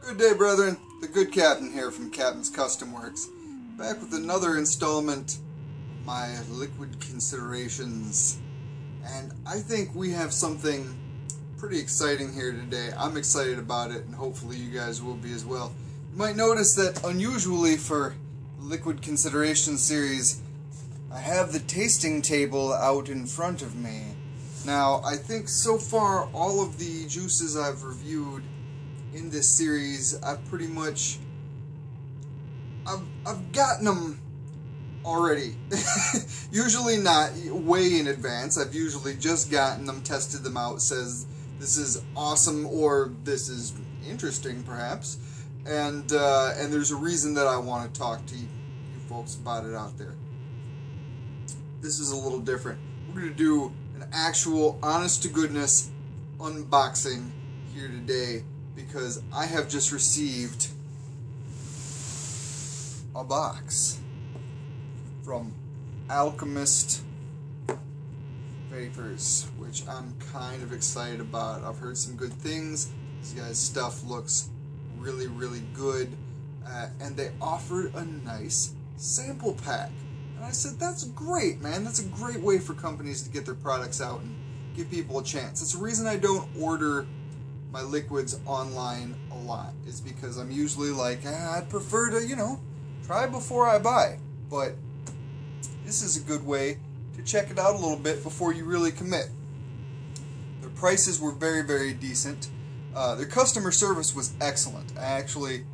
Good day, brethren. The good captain here from CapnsKustomWorks, back with another installment of my liquid considerations. And I think we have something pretty exciting here today. I'm excited about it, and hopefully you guys will be as well. You might notice that unusually for the liquid consideration series, I have the tasting table out in front of me. Now, I think so far all of the juices I've reviewed in this series, I've gotten them already. Usually not way in advance. I've usually just gotten them, tested them out, says this is awesome or this is interesting perhaps, and there's a reason that I want to talk to you folks about it out there. This is a little different. We're going to do an actual honest to goodness unboxing here today, because I have just received a box from Alchemyst Vapes, which I'm kind of excited about. I've heard some good things. This guy's stuff looks really, really good, and they offered a nice sample pack. And I said, that's great, man. That's a great way for companies to get their products out and give people a chance. It's the reason I don't order my liquids online a lot, is because I'm usually like, I'd prefer to, try before I buy. But this is a good way to check it out a little bit before you really commit. Their prices were very, very decent. Their customer service was excellent. I actually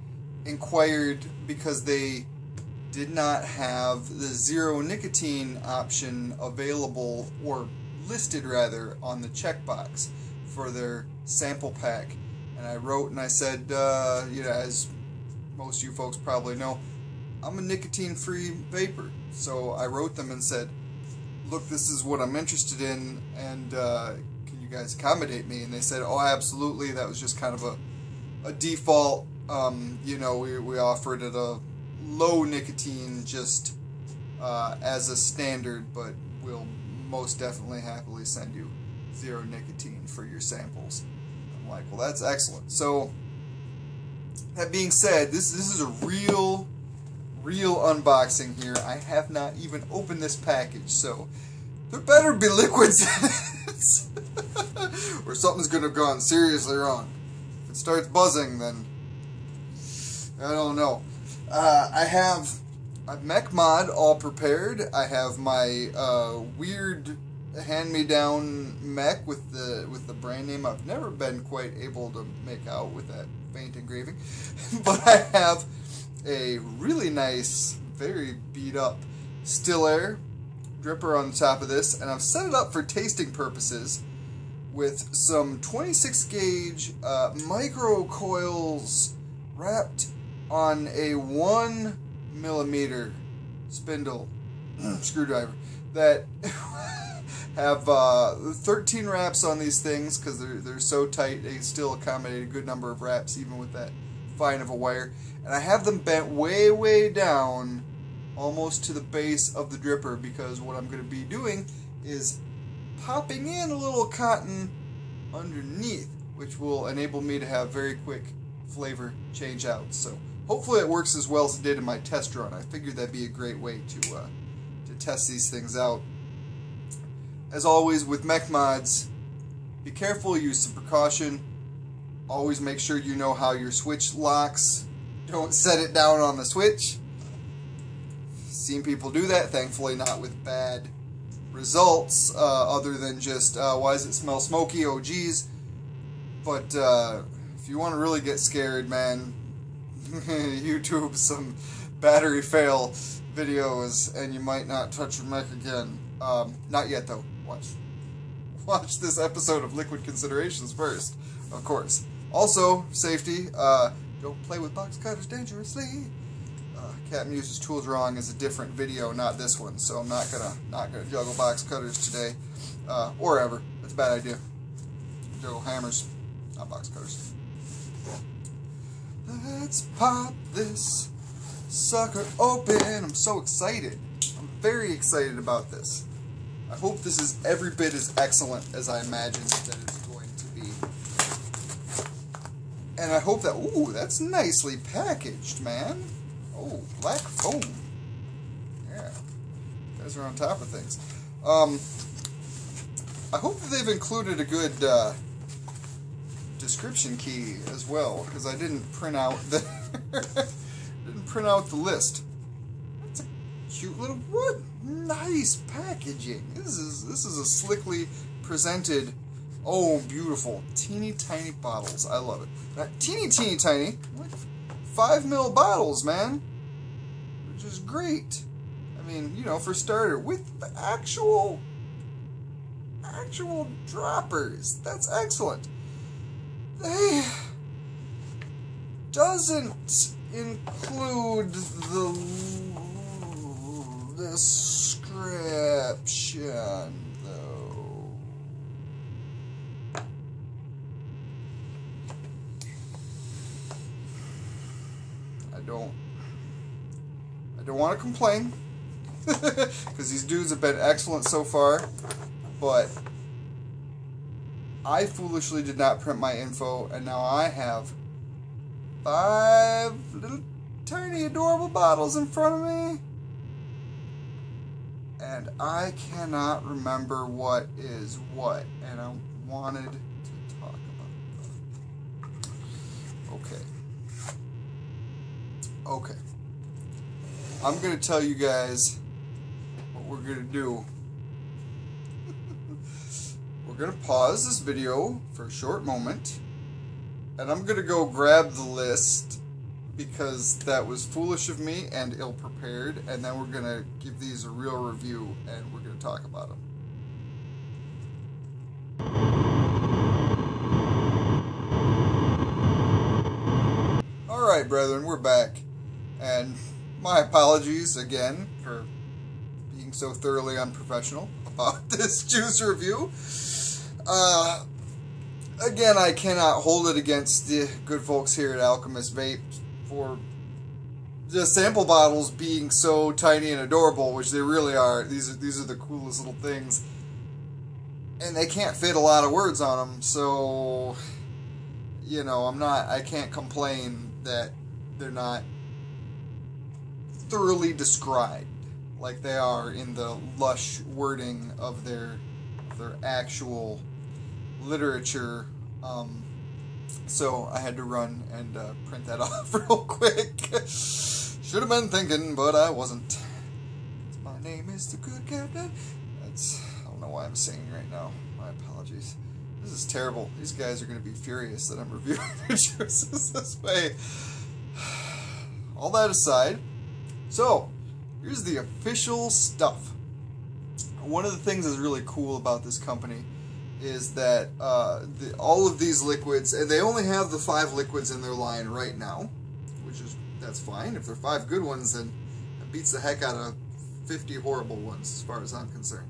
inquired because they did not have the zero nicotine option available, or listed rather, on the checkbox for their sample pack. And I wrote and I said, as most of you folks probably know, I'm a nicotine-free vapor. So I wrote them and said, look, this is what I'm interested in, and can you guys accommodate me? And they said, oh, absolutely. That was just kind of a default. We offer it at a low nicotine just as a standard, but we'll most definitely happily send you zero nicotine for your samples. I'm like, well, that's excellent. So that being said, this is a real unboxing here. I have not even opened this package, so there better be liquids in it, or something's gonna have gone seriously wrong. If it starts buzzing, then I don't know. I have a mech mod all prepared. I have my weird hand-me-down mech with the brand name I've never been quite able to make out with that faint engraving. But I have a really nice, very beat-up still air dripper on the top of this, and I've set it up for tasting purposes with some 26 gauge micro coils wrapped on a 1mm spindle screwdriver that have 13 wraps on these things, because they're so tight they still accommodate a good number of wraps even with that fine of a wire. And I have them bent way, way down almost to the base of the dripper, because what I'm going to be doing is popping in a little cotton underneath, which will enable me to have very quick flavor change outs. So hopefully it works as well as it did in my test run. I figured that'd be a great way to test these things out. As always with mech mods, be careful, use some precaution. Always make sure you know how your switch locks. Don't set it down on the switch. Seen people do that, thankfully not with bad results, other than just, why does it smell smoky? Oh geez. But if you want to really get scared, man, YouTube some battery fail videos and you might not touch your mech again. Not yet though. Watch this episode of Liquid Considerations first, of course. Also, safety, don't play with box cutters dangerously. Captain Uses Tools Wrong is a different video, not this one, so I'm not gonna juggle box cutters today, or ever. That's a bad idea. Juggle hammers, not box cutters. Let's pop this sucker open. I'm so excited. I'm very excited about this. I hope this is every bit as excellent as I imagined that it's going to be. And I hope that, ooh, that's nicely packaged, man. Oh, black foam. Yeah, you guys are on top of things. I hope that they've included a good description key as well, because I didn't print out the list. That's a cute little wood. Nice packaging. This is a slickly presented. Oh, beautiful. Teeny tiny bottles. I love it. Not teeny tiny. Like 5 ml bottles, man. Which is great. I mean, you know, for starter, with the actual droppers. That's excellent. They doesn't include the description, though. I don't want to complain, because these dudes have been excellent so far, but I foolishly did not print my info, and now I have 5 little tiny adorable bottles in front of me, and I cannot remember what is what, and I wanted to talk about that. Okay. I'm going to tell you guys what we're going to do. We're going to pause this video for a short moment, and I'm going to go grab the list, because that was foolish of me and ill-prepared, and then we're going to give these a real review, and we're going to talk about them. Alright, brethren, we're back, and my apologies again for being so thoroughly unprofessional about this juice review. Again, I cannot hold it against the good folks here at Alchemyst Vapes for the sample bottles being so tiny and adorable, which they really are. These are the coolest little things, and they can't fit a lot of words on them. So, you know, I can't complain that they're not thoroughly described like they are in the lush wording of their actual literature. So I had to run and print that off real quick. Should have been thinking, but I wasn't. My name is the good captain. I don't know why I'm singing right now. My apologies. This is terrible. These guys are going to be furious that I'm reviewing their juices this way. All that aside, so here's the official stuff. One of the things that's really cool about this company is that all of these liquids, and they only have the 5 liquids in their line right now, that's fine. If they're 5 good ones, then it beats the heck out of 50 horrible ones as far as I'm concerned.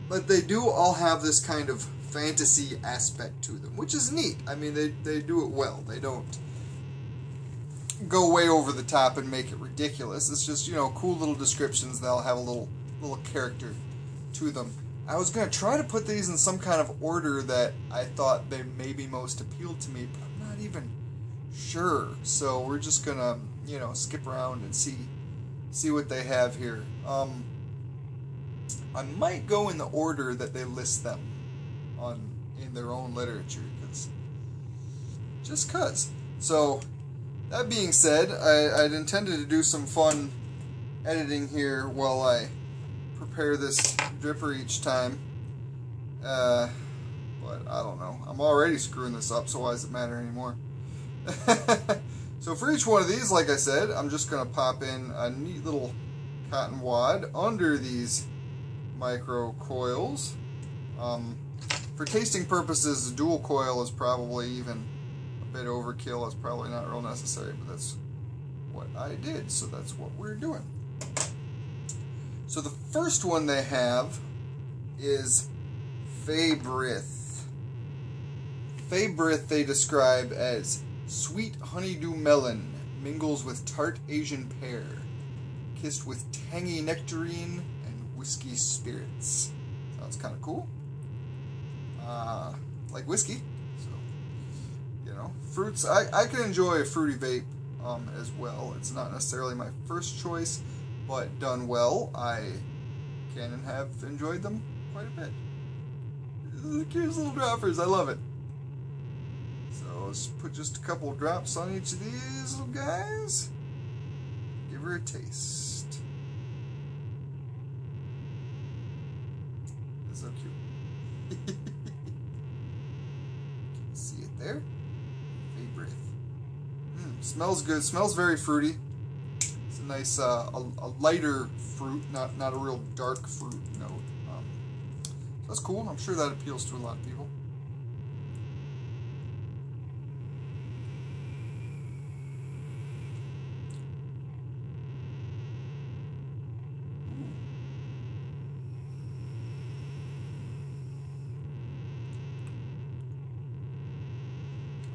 But they do all have this kind of fantasy aspect to them, which is neat. I mean, they do it well. They don't go way over the top and make it ridiculous. It's just, you know, cool little descriptions. They'll have a little character to them. I was going to try to put these in some kind of order that I thought they maybe most appealed to me, but I'm not even sure. So we're just going to, you know, skip around and see what they have here. I might go in the order that they list them in their own literature, just cause. So that being said, I'd intended to do some fun editing here while I prepare this dripper each time, but I don't know. I'm already screwing this up, so why does it matter anymore? So for each one of these, like I said, I'm just going to pop in a neat little cotton wad under these micro coils. For tasting purposes, the dual coil is probably even a bit overkill. It's probably not real necessary, but that's what I did, so that's what we're doing. So the first one they have is Fabrith. Fabrith they describe as sweet honeydew melon, mingles with tart Asian pear, kissed with tangy nectarine and whiskey spirits. Sounds kind of cool. Like whiskey. So You know, fruits. I can enjoy a fruity vape as well. It's not necessarily my first choice, but done well, I can and have enjoyed them quite a bit. The cutest little droppers. I love it. So let's put just a couple of drops on each of these little guys. Give her a taste. It's so cute. See it there? Favorite. Smells good. Smells very fruity. It's a nice, a lighter fruit, not a real dark fruit note. So that's cool. I'm sure that appeals to a lot of people.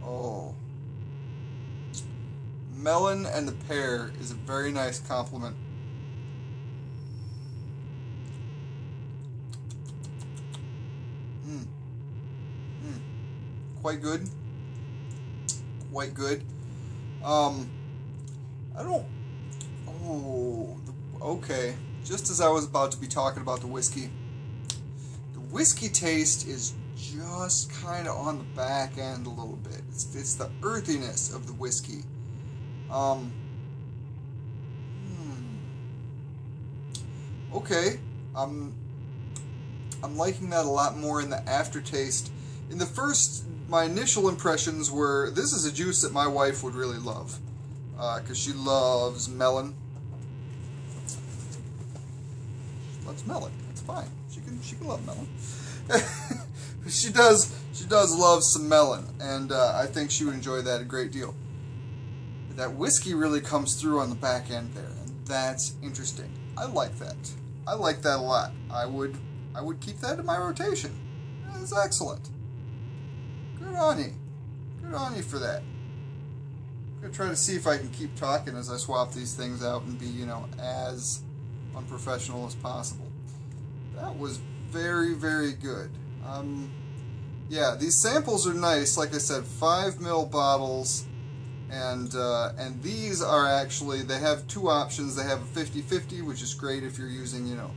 Oh. Melon and the pear is a very nice compliment. Quite good. Quite good. I don't... Oh, okay. Just as I was about to be talking about the whiskey taste is just kind of on the back end a little bit. It's the earthiness of the whiskey. Okay. I'm liking that a lot more in the aftertaste. In the first, my initial impressions were, this is a juice that my wife would really love. Because she loves melon. She loves melon. That's fine. She can love melon. She does love some melon, and I think she would enjoy that a great deal. But that whiskey really comes through on the back end there, and that's interesting. I like that. I like that a lot. I would keep that in my rotation. That's excellent. Good on you. Good on you for that. I'm going to try to see if I can keep talking as I swap these things out and be, you know, as unprofessional as possible. That was very, very good. Yeah, these samples are nice. Like I said, 5 ml bottles, and these are actually, they have two options. They have a 50-50, which is great if you're using, you know,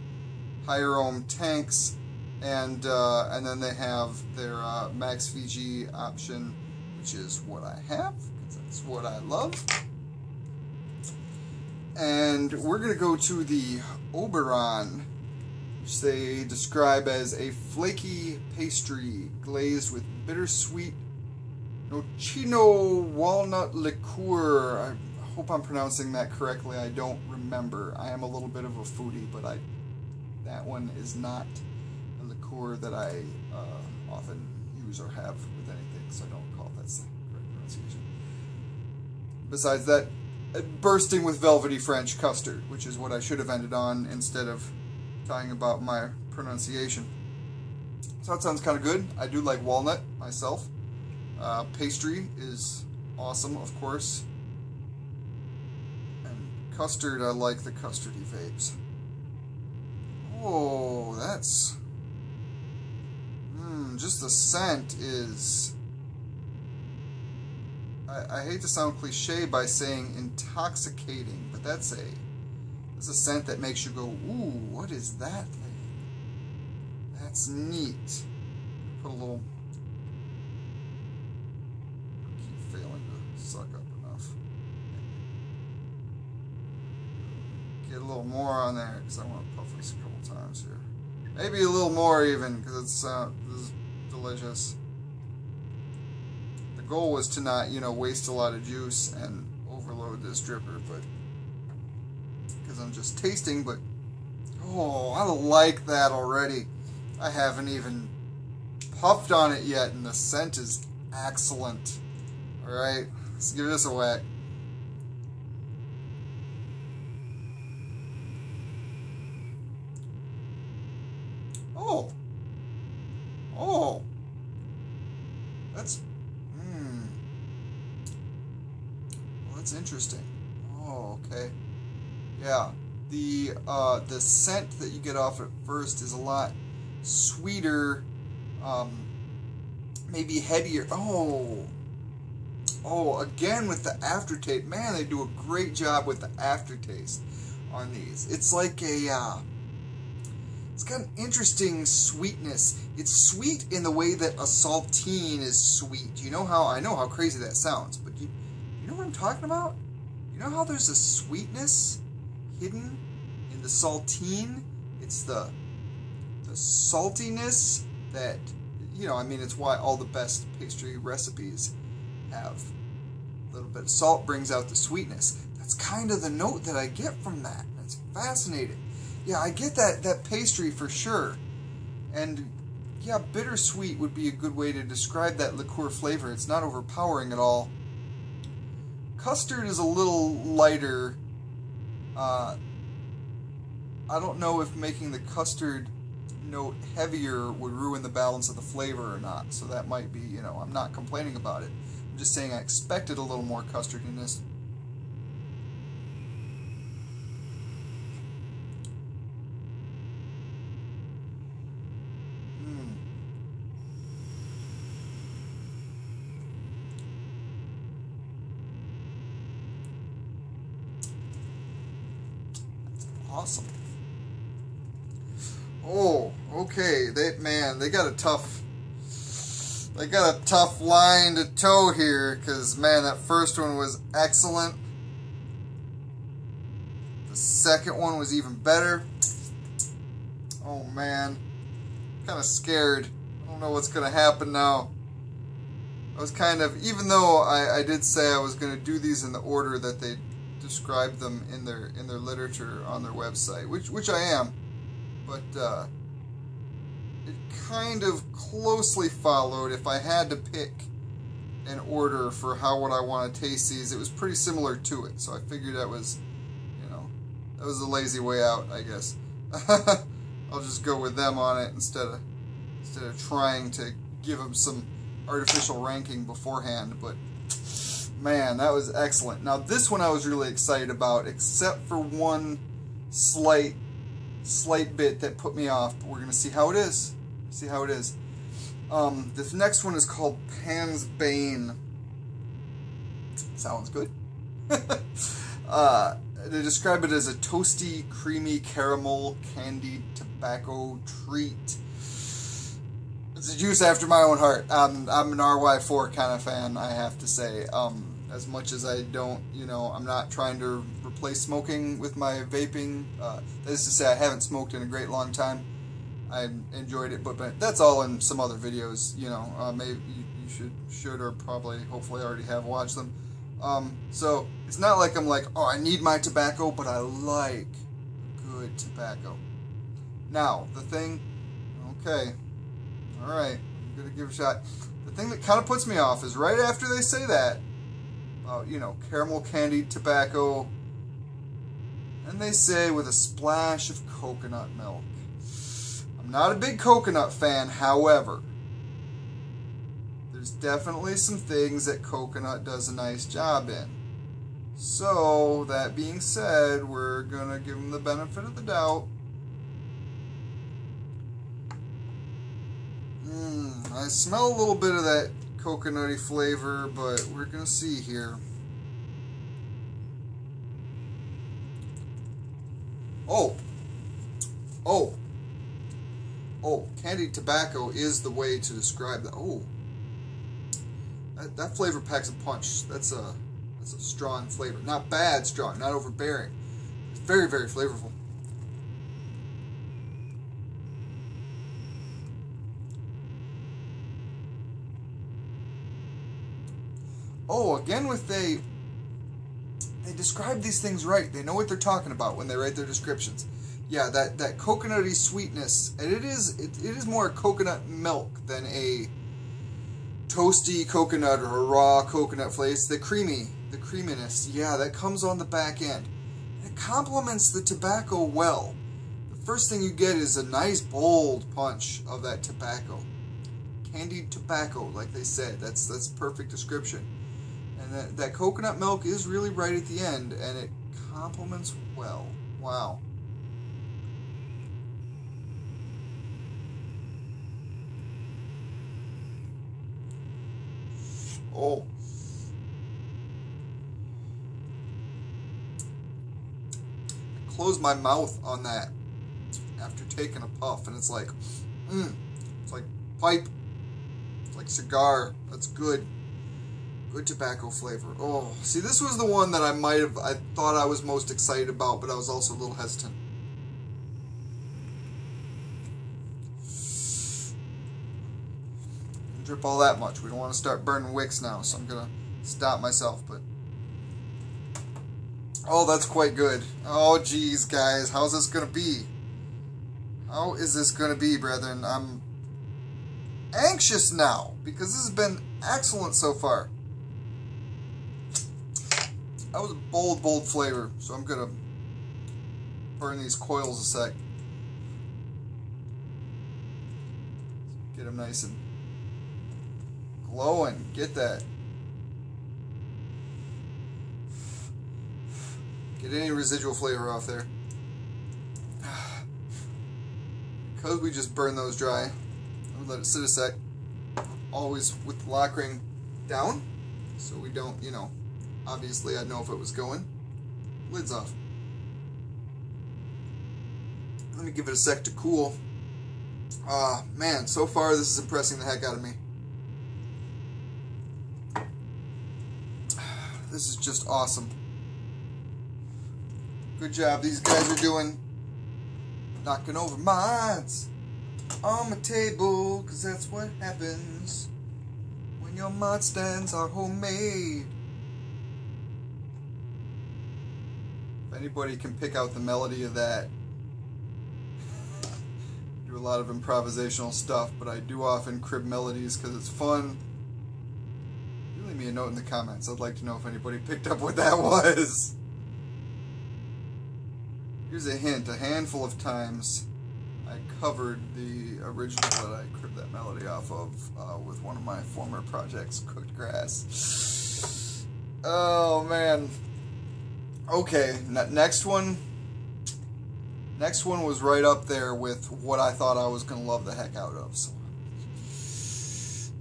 higher ohm tanks, and then they have their Max VG option, which is what I have, because that's what I love. And we're going to go to the Oberon, which they describe as a flaky pastry glazed with bittersweet nocino walnut liqueur. I hope I'm pronouncing that correctly. I don't remember. I am a little bit of a foodie, but that one is not a liqueur that I often use or have with anything, so I don't recall if that's the correct pronunciation. Besides that, bursting with velvety French custard, which is what I should have ended on instead of talking about my pronunciation. So that sounds kind of good. I do like walnut myself. Pastry is awesome, of course. And custard, I like the custardy vapes. Oh, that's... just the scent is... I hate to sound cliche by saying intoxicating, but that's a scent that makes you go, ooh, what is that thing? That's neat. Put a little... keep failing to suck up enough. Get a little more on there, because I want to puff this a couple times here. Maybe a little more even, because this is delicious. The goal was to not, you know, waste a lot of juice and overload this dripper, but because I'm just tasting, but oh, I like that already. I haven't even puffed on it yet, and the scent is excellent. Alright, let's give this a whack. Oh, that's well, that's interesting. Oh, okay. Yeah, the scent that you get off at first is a lot sweeter, maybe headier. Oh, Oh, again with the aftertaste. Man, they do a great job with the aftertaste on these. It's like a, it's got an interesting sweetness. It's sweet in the way that a saltine is sweet. You know how, I know how crazy that sounds, but you know what I'm talking about? You know how there's a sweetness hidden in the saltine? It's the saltiness that, you know, I mean, it's why all the best pastry recipes have a little bit of salt, brings out the sweetness. That's kind of the note that I get from that. It's fascinating. Yeah, I get that pastry for sure. And yeah, bittersweet would be a good way to describe that liqueur flavor. It's not overpowering at all. Custard is a little lighter. I don't know if making the custard note heavier would ruin the balance of the flavor or not. So that might be, you know, I'm not complaining about it. I'm just saying I expected a little more custardiness. Awesome. Oh, okay. They got a tough line to toe here, because man, that first one was excellent. The second one was even better. Oh man, kind of scared. I don't know what's gonna happen now. I was kind of, even though I did say I was gonna do these in the order that they describe them in their literature on their website, which I am, but it kind of closely followed. If I had to pick an order for how would I want to taste these, it was pretty similar to it. So I figured that was, you know, that was a lazy way out, I guess. I'll just go with them on it instead of trying to give them some artificial ranking beforehand. But man, that was excellent. Now this one I was really excited about, except for one slight bit that put me off. But we're gonna see how it is. See how it is. This next one is called Pan's Bane. Sounds good. They describe it as a toasty, creamy caramel candied tobacco treat. It's a juice after my own heart. I'm an RY4 kind of fan, I have to say. As much as I don't, you know, I'm not trying to replace smoking with my vaping. That is to say, I haven't smoked in a great long time. I enjoyed it, but that's all in some other videos, you know. Maybe you should or probably, hopefully already have watched them. So it's not like I'm like, oh, I need my tobacco, but I like good tobacco. Now, the thing, okay, alright, I'm gonna give it a shot. The thing that kind of puts me off is right after they say that, you know, caramel candied tobacco, and they say with a splash of coconut milk. I'm not a big coconut fan, however, there's definitely some things that coconut does a nice job in. So, that being said, we're gonna give them the benefit of the doubt. I smell a little bit of that coconutty flavor, but we're gonna see here. Oh, candied tobacco is the way to describe that. Oh, that flavor packs a punch. That's a strong flavor. Not bad strong, not overbearing. It's very, very flavorful. Oh, again with they describe these things right. They know what they're talking about when they write their descriptions. Yeah, that coconutty sweetness, and it is more coconut milk than a toasty coconut or a raw coconut flavor. It's the creaminess. Yeah, that comes on the back end. And it complements the tobacco well. The first thing you get is a nice bold punch of that tobacco. Candied tobacco, like they said. That's perfect description. And that coconut milk is really right at the end, and it complements well. Wow. Oh, close my mouth on that after taking a puff, and it's like, it's like pipe, it's like cigar. That's good. Good tobacco flavor. Oh, see, this was the one that I thought I was most excited about, but I was also a little hesitant. Didn't drip all that much. We don't want to start burning wicks now, so I'm gonna stop myself. But oh, that's quite good. Oh, geez, guys, how's this gonna be? How is this gonna be, brethren? I'm anxious now because this has been excellent so far. That was a bold, bold flavor, so I'm gonna burn these coils a sec. Get them nice and glowing. Get that. Get any residual flavor off there. Because we just burn those dry, I'm gonna let it sit a sec. Always with the lock ring down, so we don't, you know, obviously I'd know if it was going. Lid's off. Let me give it a sec to cool. Man, so far this is impressing the heck out of me. This is just awesome. Good job these guys are doing. Knocking over mods on my table, cause that's what happens when your mod stands are homemade. If anybody can pick out the melody of that, I do a lot of improvisational stuff, but I do often crib melodies because it's fun. You leave me a note in the comments. I'd like to know if anybody picked up what that was. Here's a hint. A handful of times I covered the original that I cribbed that melody off of with one of my former projects, Cooked Grass. Oh, man. Okay, next one. Next one was right up there with what I thought I was going to love the heck out of. So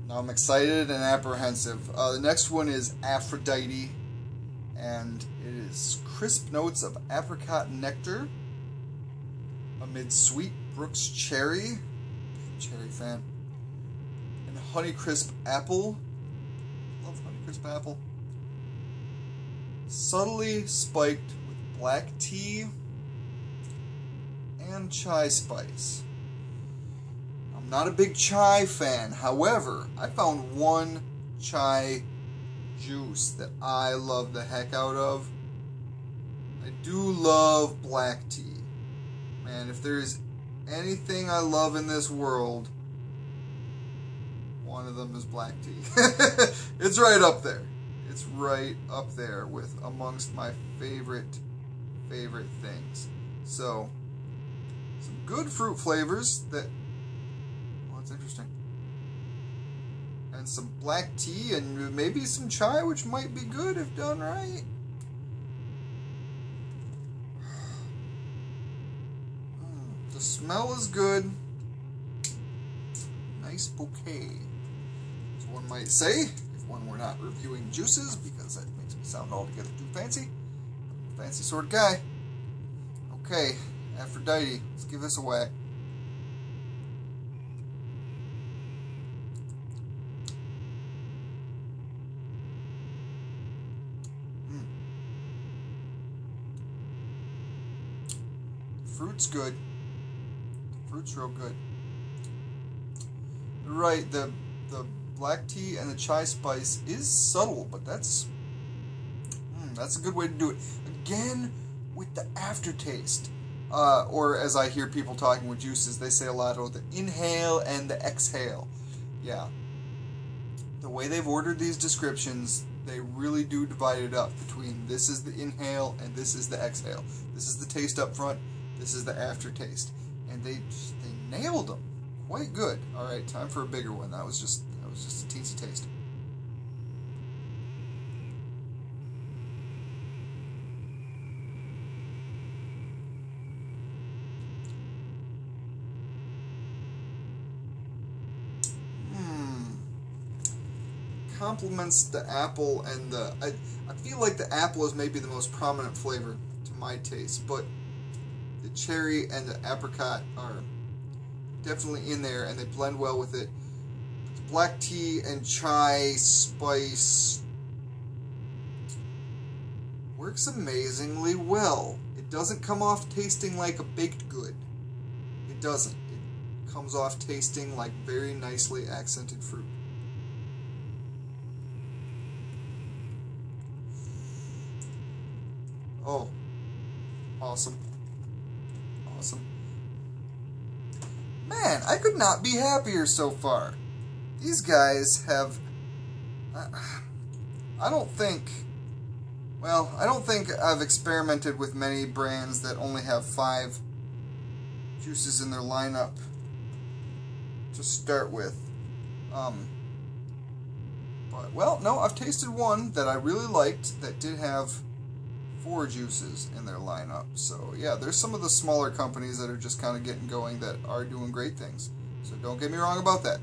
now I'm excited and apprehensive. The next one is Aphrodite, and it is crisp notes of apricot nectar amid sweet Brooks cherry. Cherry fan. And Honeycrisp apple. Love Honeycrisp apple. Subtly spiked with black tea and chai spice. I'm not a big chai fan. However, I found one chai juice that I love the heck out of. I do love black tea. Man, if there's anything I love in this world, one of them is black tea. It's right up there. It's right up there with amongst my favorite things. So, some good fruit flavors that, well, that's interesting. And some black tea and maybe some chai, which might be good if done right. The smell is good. Nice bouquet, as one might say, if one were not reviewing juices, because that makes me sound altogether too fancy. Fancy sort of guy. Okay, Aphrodite, let's give this a whack. Fruit's good. Fruit's real good. Right, the black tea and the chai spice is subtle, but that's a good way to do it. Again, with the aftertaste, or as I hear people talking with juices, they say a lot about the inhale and the exhale. Yeah, the way they've ordered these descriptions, they really do divide it up between this is the inhale and this is the exhale. This is the taste up front. This is the aftertaste, and they nailed them quite good. All right, time for a bigger one. That was just a teensy taste. Complements the apple and I feel like the apple is maybe the most prominent flavor to my taste, but The cherry and the apricot are definitely in there, and they blend well with it. The black tea and chai spice works amazingly well. It doesn't come off tasting like a baked good. It doesn't. It comes off tasting like very nicely accented fruit. Oh, awesome. Awesome. Man, I could not be happier so far. These guys have... I don't think I've experimented with many brands that only have 5 juices in their lineup to start with. But, well, no, I've tasted one that I really liked that did have 4 juices in their lineup. So, yeah, there's some of the smaller companies that are just kind of getting going that are doing great things. So don't get me wrong about that.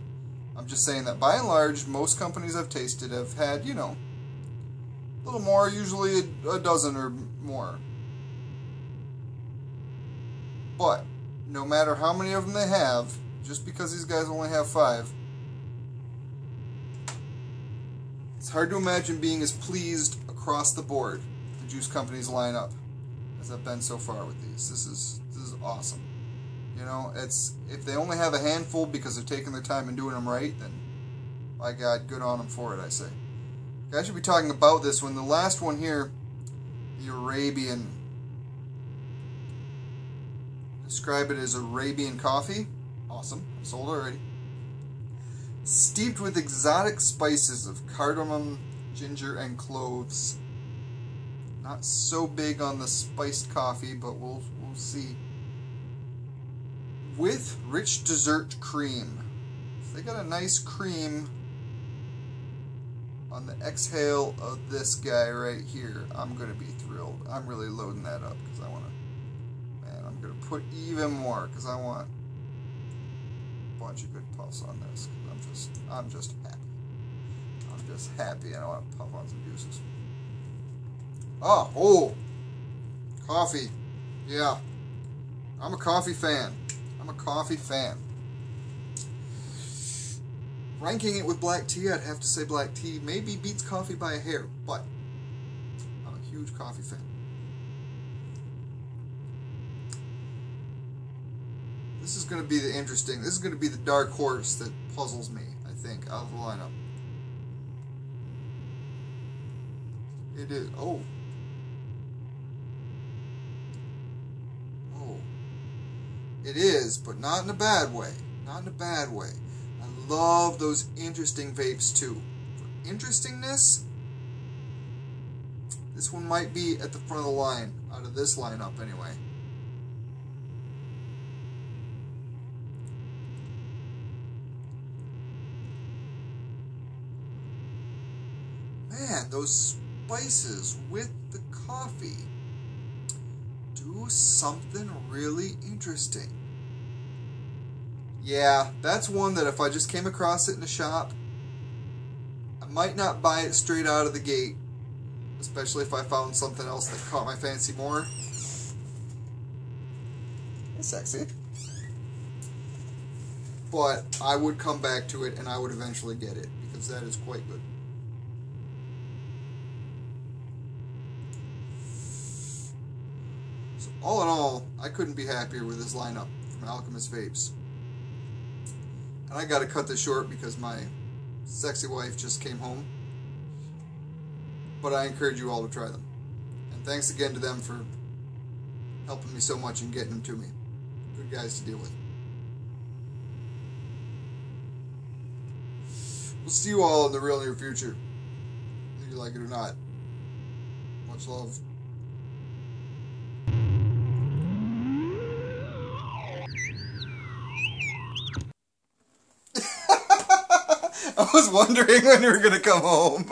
I'm just saying that by and large, most companies I've tasted have had, you know, a little more, usually a dozen or more. But, no matter how many of them they have, just because these guys only have 5, it's hard to imagine being as pleased across the board the juice companies line up as I've been so far with these. This is awesome. You know, it's if they only have a handful because they're taking their time and doing them right, then by God, good on them for it, I say. I should be talking about this one. The last one here, the Arabian, describe it as Arabian coffee. Awesome. I'm sold already. Steeped with exotic spices of cardamom, ginger, and cloves. Not so big on the spiced coffee, but we'll see. With rich dessert cream. If they got a nice cream on the exhale of this guy right here, I'm going to be thrilled. I'm really loading that up because I want to, man, I'm going to put even more because I want a bunch of good puffs on this. Because I'm just happy. I'm just happy and I want to puff on some juices. Oh, coffee. Yeah, I'm a coffee fan. I'm a coffee fan. Ranking it with black tea, I'd have to say black tea maybe beats coffee by a hair, but I'm a huge coffee fan. This is going to be this is going to be the dark horse that puzzles me, I think, out of the lineup. It is, oh, it is, but not in a bad way. Not in a bad way. I love those interesting vapes too. For interestingness, this one might be at the front of the line, out of this lineup anyway. Man, those spices with the coffee do something really interesting. Yeah, that's one that if I just came across it in a shop, I might not buy it straight out of the gate, especially if I found something else that caught my fancy more. It's sexy. But I would come back to it and I would eventually get it because that is quite good. So all in all, I couldn't be happier with this lineup from Alchemyst Vapes. And I got to cut this short because my sexy wife just came home. But I encourage you all to try them. And thanks again to them for helping me so much and getting them to me. Good guys to deal with. We'll see you all in the real near future. Whether you like it or not. Much love. I was wondering when you were going to come home.